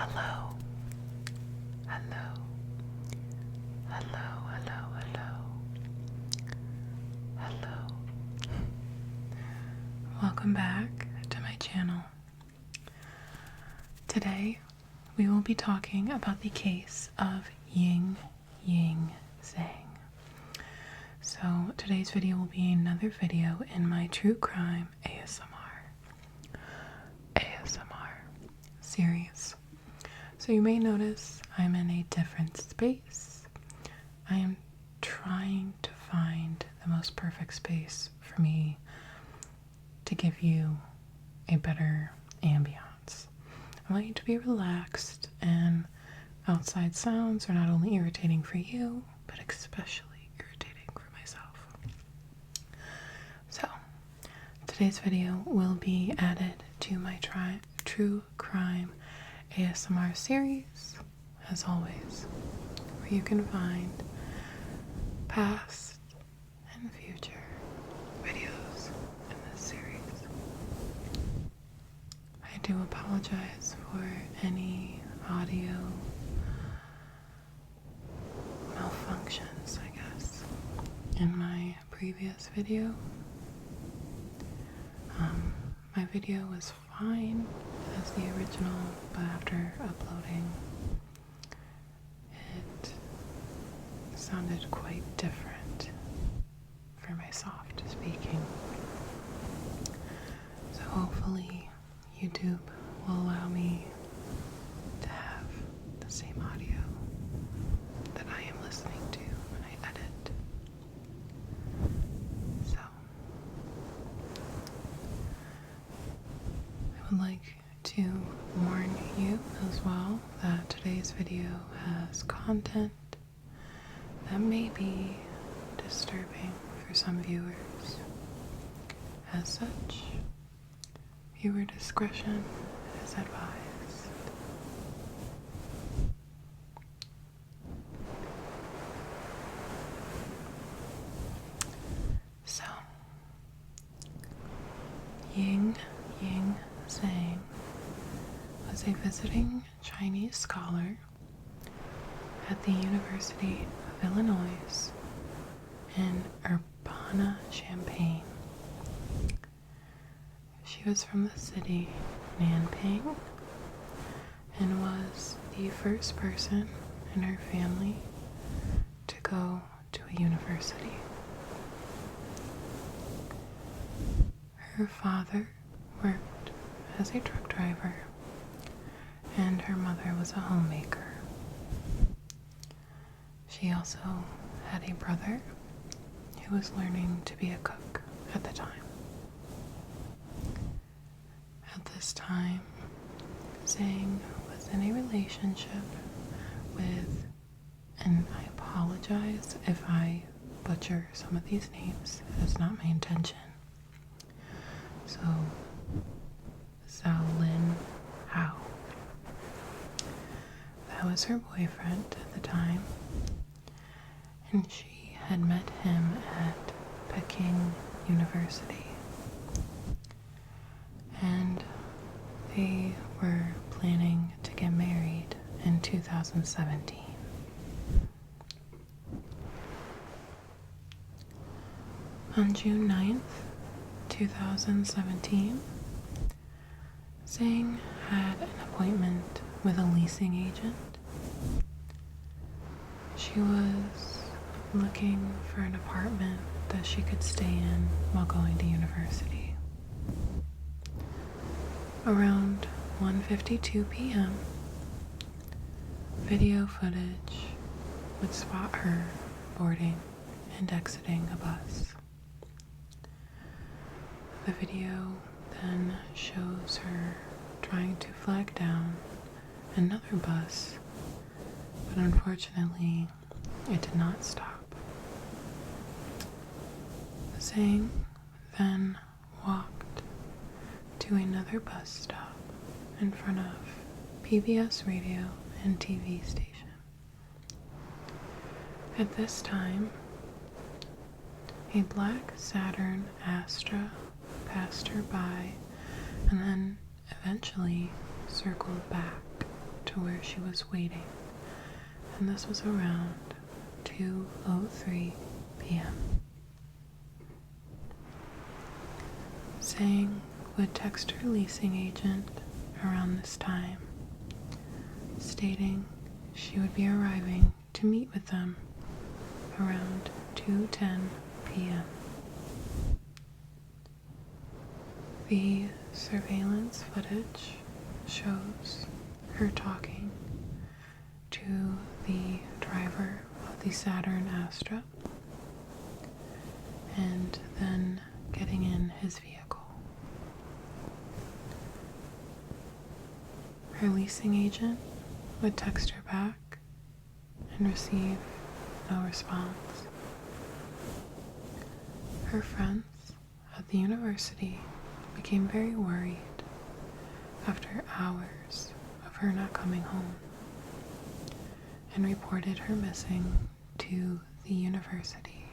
Hello. Hello. Hello, hello, hello. Hello. Welcome back to my channel. Today, we will be talking about the case of Yingying Zang. So, today's video will be another video in my true crime ASMR series. So you may notice I'm in a different space. I am trying to find the most perfect space for me to give you a better ambiance. I want you to be relaxed, and outside sounds are not only irritating for you, but especially irritating for myself. So, today's video will be added to my true crime ASMR series, as always, where you can find past and future videos in this series. I do apologize for any audio malfunctions, I guess, in my previous video. My video was fine as the original, but after uploading, it sounded quite different for my soft speaking. So hopefully YouTube will allow me to have the same audio that I am listening to when I edit. So I would like to warn you as well that today's video has content that may be disturbing for some viewers. As such, viewer discretion is advised. So, Yingying Zang was a visiting Chinese scholar at the University of Illinois in Urbana-Champaign. She was from the city Nanping and was the first person in her family to go to a university. Her father worked as a truck driver, and her mother was a homemaker. She also had a brother who was learning to be a cook at the time. At this time, Zhang was in a relationship with, and I apologize if I butcher some of these names, it's not my intention. So, Xiaolin Hao. That was her boyfriend at the time, and she had met him at Peking University. And they were planning to get married in 2017. On June 9th, 2017, Zhang had an appointment with a leasing agent. She was looking for an apartment that she could stay in while going to university. Around 1:52 p.m., video footage would spot her boarding and exiting a bus. The video then shows her trying to flag down another bus, but unfortunately, it did not stop. Zhang then walked to another bus stop in front of PBS radio and TV station. At this time, a black Saturn Astra passed her by and then eventually circled back to to where she was waiting, and this was around 2:03 p.m. Zang would text her leasing agent around this time, stating she would be arriving to meet with them around 2:10 p.m. The surveillance footage shows her talking to the driver of the Saturn Astra and then getting in his vehicle. Her leasing agent would text her back and receive no response. Her friends at the university became very worried after hours of her not coming home and reported her missing to the University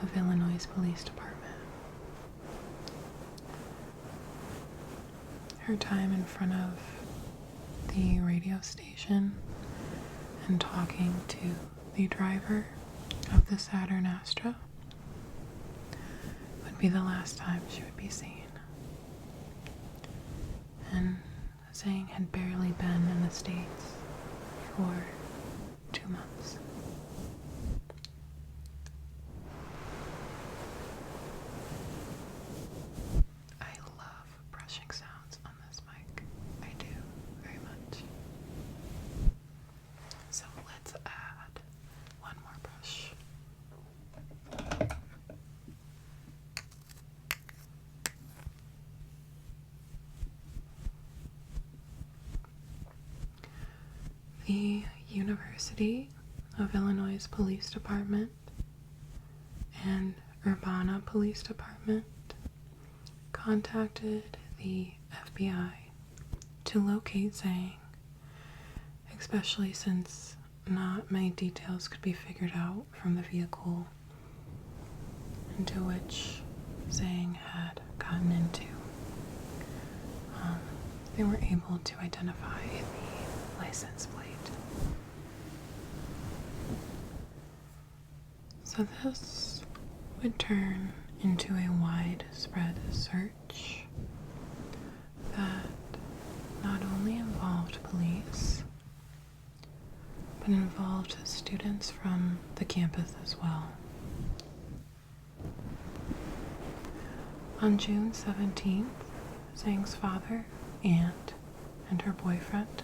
of Illinois Police Department. Her time in front of the radio station and talking to the driver of the Saturn Astra would be the last time she would be seen. And Zang had barely been in the States for 2 months. I love brushing sounds on this mic. I do, very much. So let's add one more brush. The University of Illinois Police Department and Urbana Police Department contacted the FBI to locate Zang, especially since not many details could be figured out from the vehicle into which Zang had gotten into. They were able to identify the license plate. So this would turn into a widespread search that not only involved police, but involved students from the campus as well. On June 17th, Zhang's father, aunt, and her boyfriend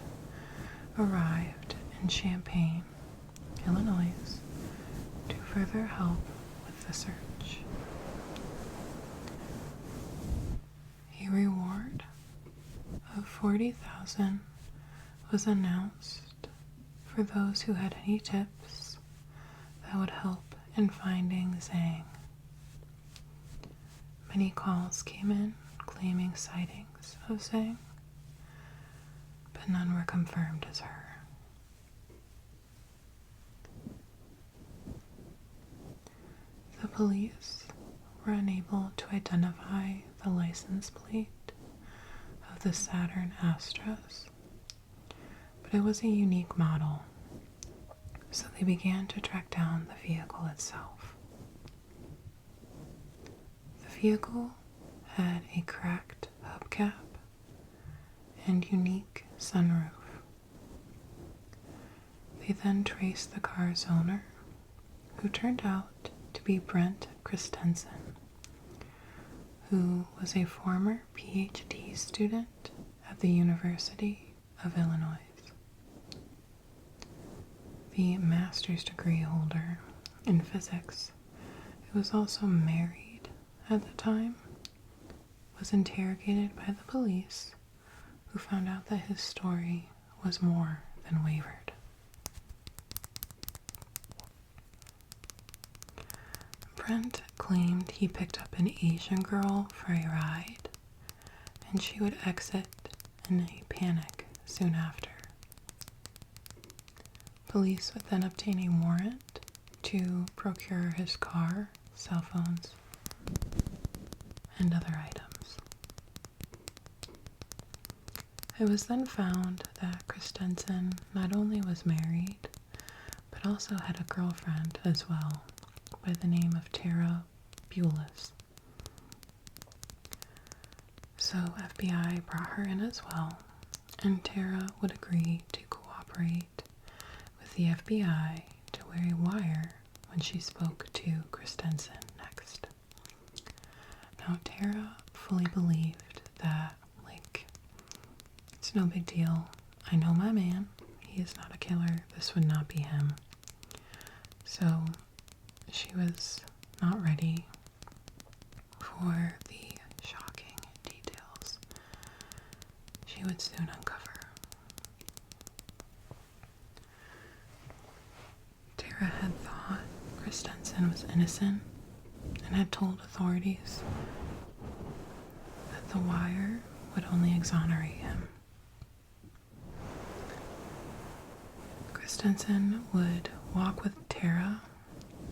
arrived in Champaign, Illinois, to further help with the search. A reward of $40,000 was announced for those who had any tips that would help in finding Zang. Many calls came in claiming sightings of Zang, but none were confirmed as her. The police were unable to identify the license plate of the Saturn Astras, but it was a unique model, so they began to track down the vehicle itself. The vehicle had a cracked hubcap and unique sunroof. They then traced the car's owner, who turned out to be Brent Christensen, who was a former PhD student at the University of Illinois. The master's degree holder in physics, who was also married at the time, was interrogated by the police, who found out that his story was more than wavered. Brent claimed he picked up an Asian girl for a ride, and she would exit in a panic soon after. Police would then obtain a warrant to procure his car, cell phones, and other items. It was then found that Christensen not only was married, but also had a girlfriend as well, by the name of Tara Bulis. So FBI brought her in as well, and Tara would agree to cooperate with the FBI to wear a wire when she spoke to Christensen next. Now, Tara fully believed that, it's no big deal. I know my man. He is not a killer. This would not be him. So, she was not ready for the shocking details she would soon uncover. Tara had thought Christensen was innocent and had told authorities that the wire would only exonerate him. Christensen would walk with Tara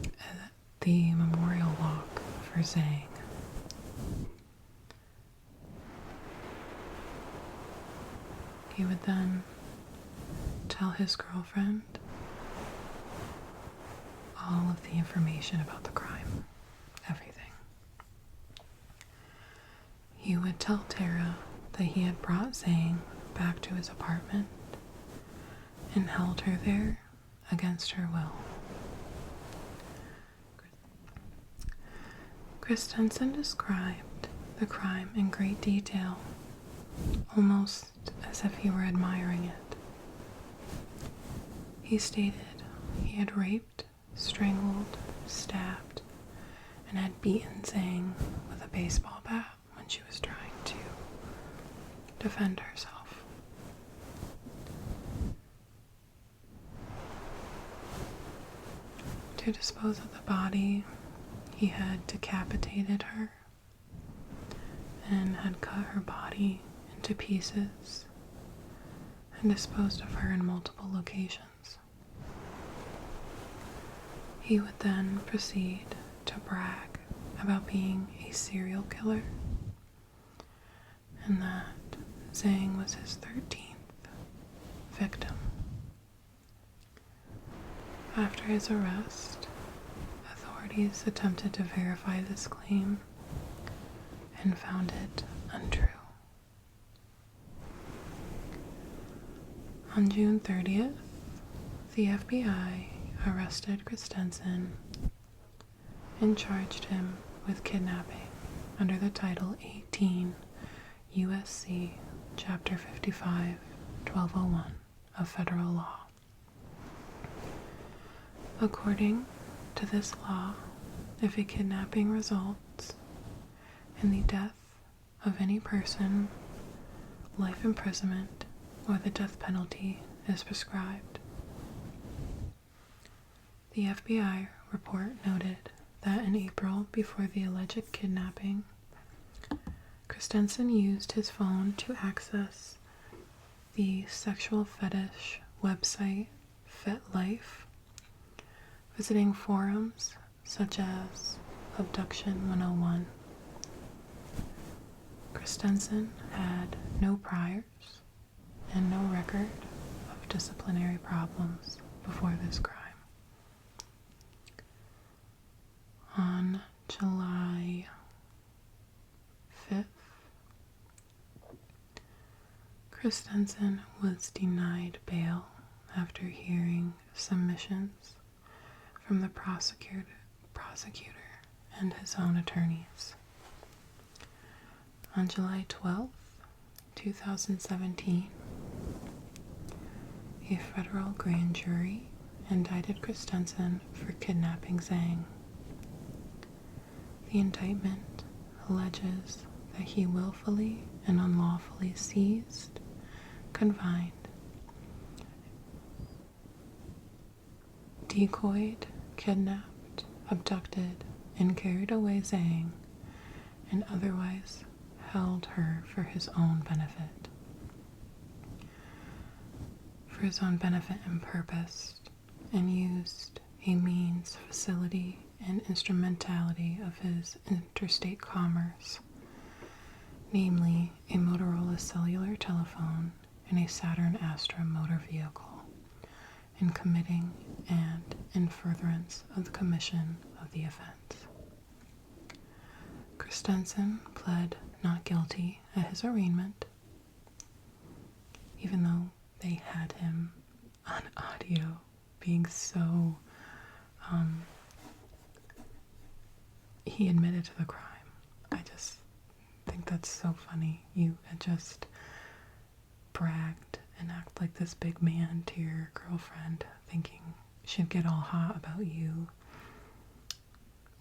at the memorial walk for Zang. He would then tell his girlfriend all of the information about the crime, everything. He would tell Tara that he had brought Zang back to his apartment and held her there against her will. Christensen described the crime in great detail, almost as if he were admiring it. He stated he had raped, strangled, stabbed, and had beaten Zang with a baseball bat when she was trying to defend herself. To dispose of the body, he had decapitated her and had cut her body into pieces and disposed of her in multiple locations. He would then proceed to brag about being a serial killer and that Zang was his 13th victim. After his arrest, authorities attempted to verify this claim and found it untrue. On June 30th, the FBI arrested Christensen and charged him with kidnapping under the Title 18 U.S.C. Chapter 55, 1201 of federal law. According to this law, if a kidnapping results in the death of any person, life imprisonment or the death penalty is prescribed. The FBI report noted that in April, before the alleged kidnapping, Christensen used his phone to access the sexual fetish website FetLife, visiting forums such as Abduction 101. Christensen had no priors and no record of disciplinary problems before this crime. On July 5th, Christensen was denied bail after hearing submissions from the prosecutor and his own attorneys. On July 12th, 2017, a federal grand jury indicted Christensen for kidnapping Zang. The indictment alleges that he willfully and unlawfully seized, confined, decoyed, kidnapped, abducted, and carried away Zang, and otherwise held her for his own benefit. For his own benefit and purpose, and used a means, facility, and instrumentality of his interstate commerce, namely a Motorola cellular telephone and a Saturn Astra motor vehicle, in committing and in furtherance of the commission of the offense. Christensen pled not guilty at his arraignment, even though they had him on audio being so, he admitted to the crime. I just think that's so funny. You had just bragged and act like this big man to your girlfriend, thinking she'd get all hot about you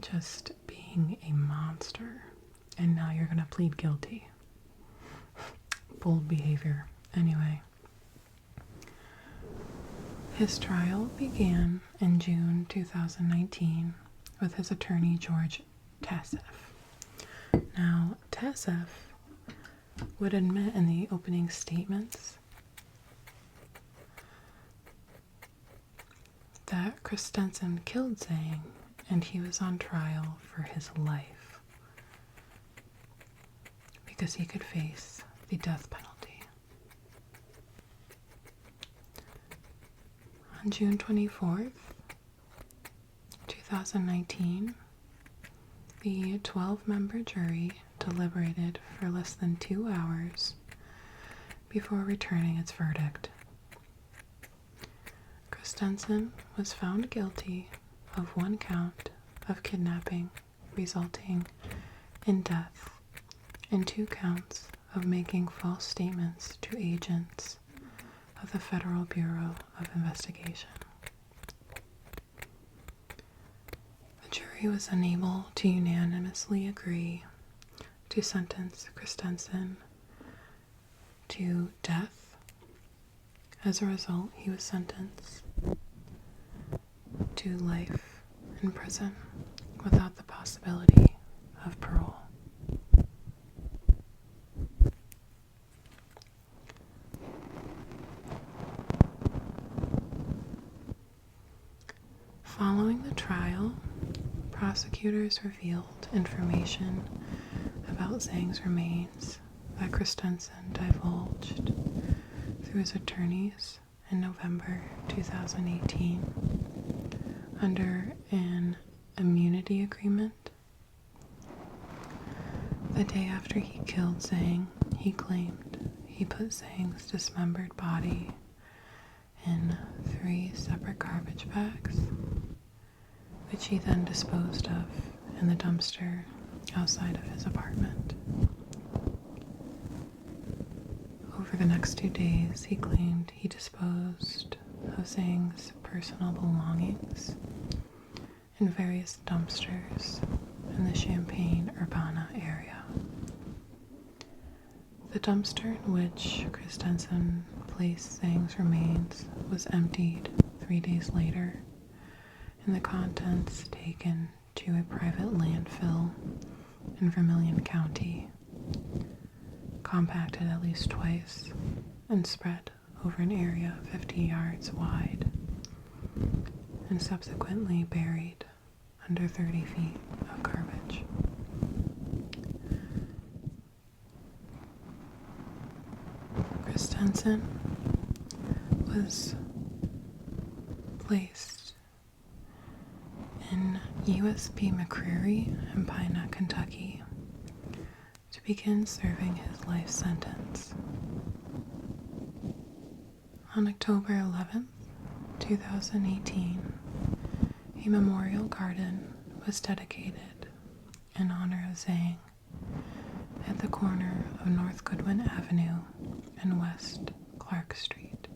just being a monster, and now you're gonna plead guilty. Bold behavior. Anyway, his trial began in June 2019 with his attorney George Tassef. Now, Tassef would admit in the opening statements that Christensen killed Zang and he was on trial for his life because he could face the death penalty. On June 24th, 2019, the 12-member jury deliberated for less than 2 hours before returning its verdict. Christensen was found guilty of 1 count of kidnapping resulting in death and 2 counts of making false statements to agents of the Federal Bureau of Investigation. The jury was unable to unanimously agree to sentence Christensen to death. As a result, he was sentenced to life in prison without the possibility of parole. Following the trial, prosecutors revealed information about Zhang's remains that Christensen divulged through his attorneys in November 2018 under an immunity agreement. The day after he killed Zhang, he claimed he put Zhang's dismembered body in 3 separate garbage bags, which he then disposed of in the dumpster outside of his apartment. Over the next 2 days, he claimed he disposed of Zhang's personal belongings in various dumpsters in the Champaign-Urbana area. The dumpster in which Christensen placed Zhang's remains was emptied 3 days later, and the contents taken to a private landfill in Vermilion County, compacted at least twice, and spread over an area 50 yards wide, and subsequently buried under 30 feet of garbage. Christensen was placed in USB McCreary in Pine Neck, Kentucky, to begin serving his life sentence. On October 11th, 2018, a memorial garden was dedicated in honor of Zhang at the corner of North Goodwin Avenue and West Clark Street.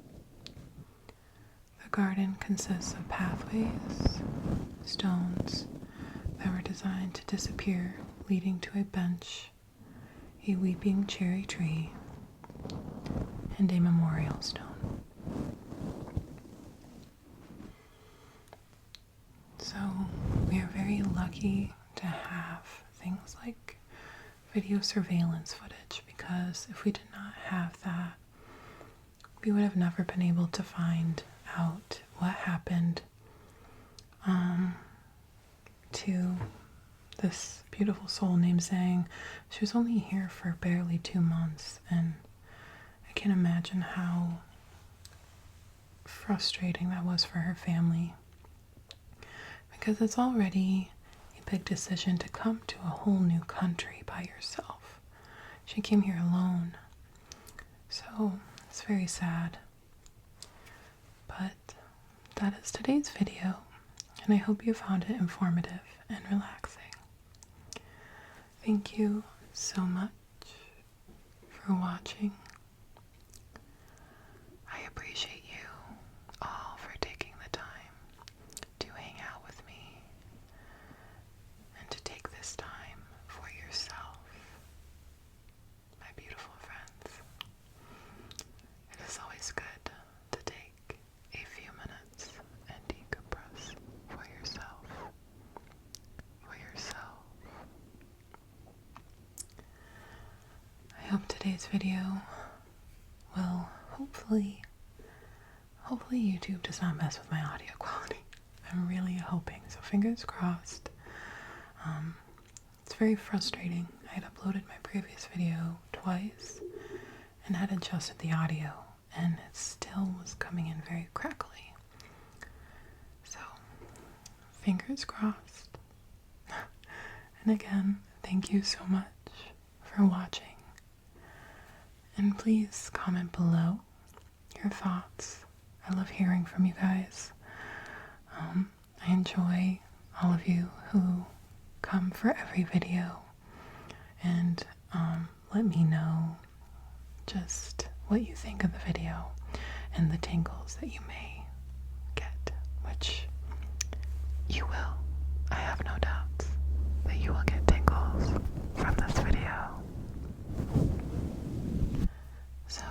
The garden consists of pathways, stones that were designed to disappear, leading to a bench, a weeping cherry tree, and a memorial stone. So we are very lucky to have things like video surveillance footage, because if we did not have that, we would have never been able to find out what happened to this beautiful soul named Zhang. She was only here for barely 2 months, and I can't imagine how frustrating that was for her family, because it's already a big decision to come to a whole new country by yourself. She came here alone, so it's very sad. But that is today's video, and I hope you found it informative and relaxing. Thank you so much for watching. I appreciate you all for taking the time to hang out with me and to take this time for yourself, my beautiful friends. It is always good to take a few minutes and decompress for yourself. I hope today's video will hopefully YouTube does not mess with my audio quality. I'm really hoping, so fingers crossed. It's very frustrating. I had uploaded my previous video twice and had adjusted the audio, and it still was coming in very crackly. So, fingers crossed. And again, thank you so much for watching. And please comment below your thoughts. I love hearing from you guys. I enjoy all of you who come for every video and let me know just what you think of the video and the tingles that you may get, which you will. I have no doubts that you will get tingles from this video. So